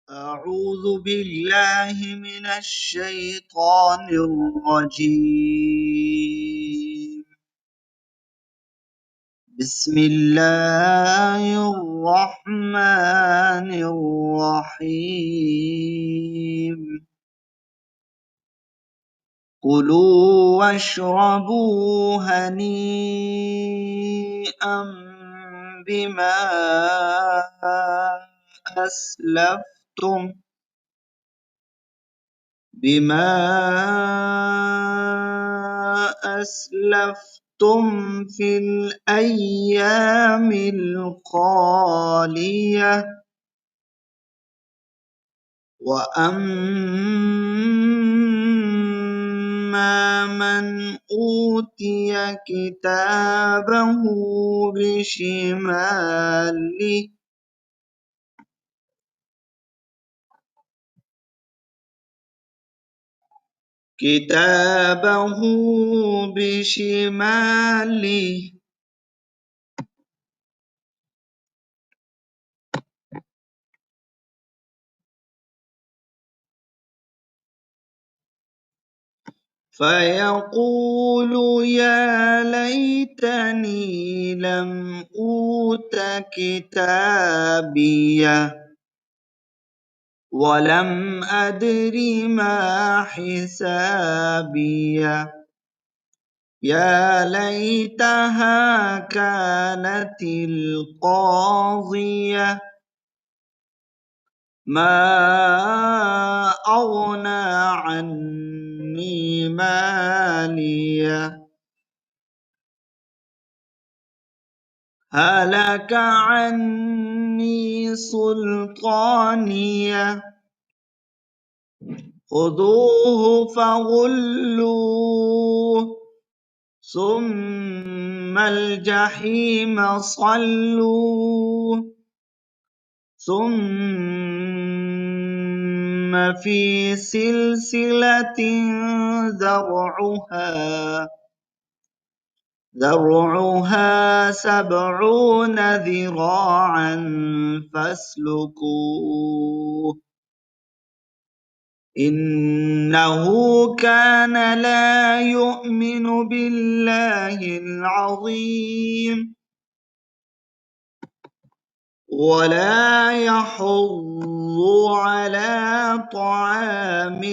أعوذ بالله من الشيطان الرجيم. بسم الله الرحمن الرحيم. كلوا واشربوا هنيئا بما أسلفتم في الأيام الخالية. وأما من أوتي كتابه بشماله فيقول يا ليتني لم أوت كتابيه ولم أدر ما حسابيه. يا ليتها كانت القاضية. ما أغنى عني ماليه. هلك عني سلطانيه. خذوه فغلوه ثم الجحيم صلوه ثم في سلسلة ذرعها 70 ذراعا فاسلكوه. إنه كان لا يؤمن بالله العظيم ولا يحض على طعام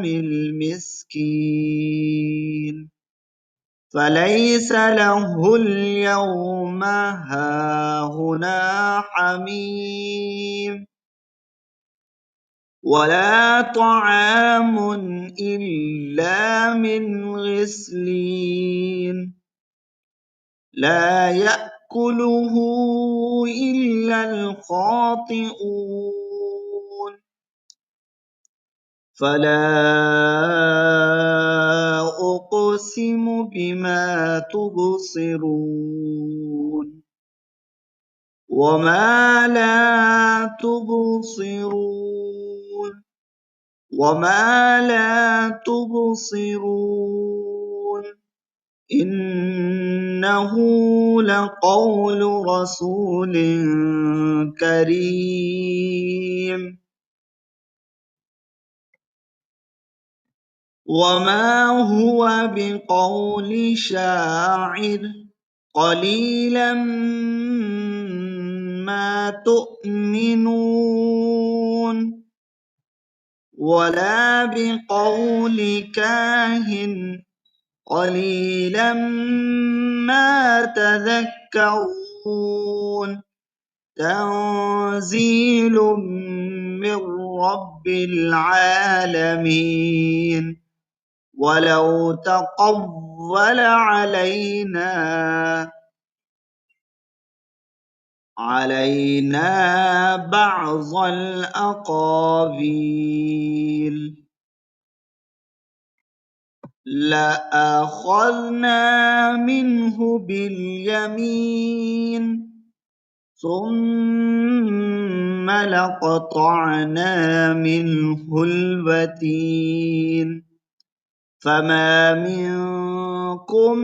المسكين فليس له اليوم هاهنا حميم ولا طعام إلا من غسلين لا يأكله إلا الخاطئون. فلا أقسم بما تبصرون وما لا تبصرون إنه لقول رسول كريم وما هو بقول شاعر قليلا ما تؤمنون ولا بقول كاهن قليلا ما تذكرون. تنزيل من رب العالمين. ولو تقول علينا بعض الأقاويل لأخذنا منه باليمين ثم لقطعنا منه الوتين. فما منكم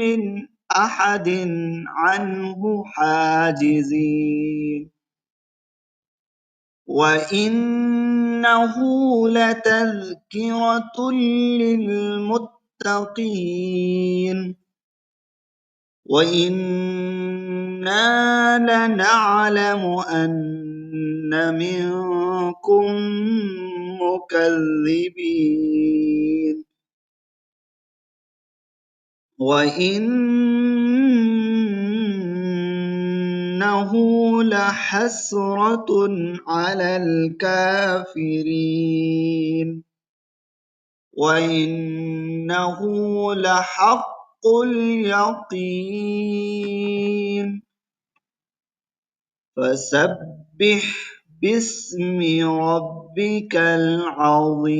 من أحد عنه حاجزين وإنه لتذكرة للمتقين وإنا لنعلم أن منكم مكذبين وإنه لحسرة على الكافرين وإنه لحق اليقين فسبح باسم ربك العظيم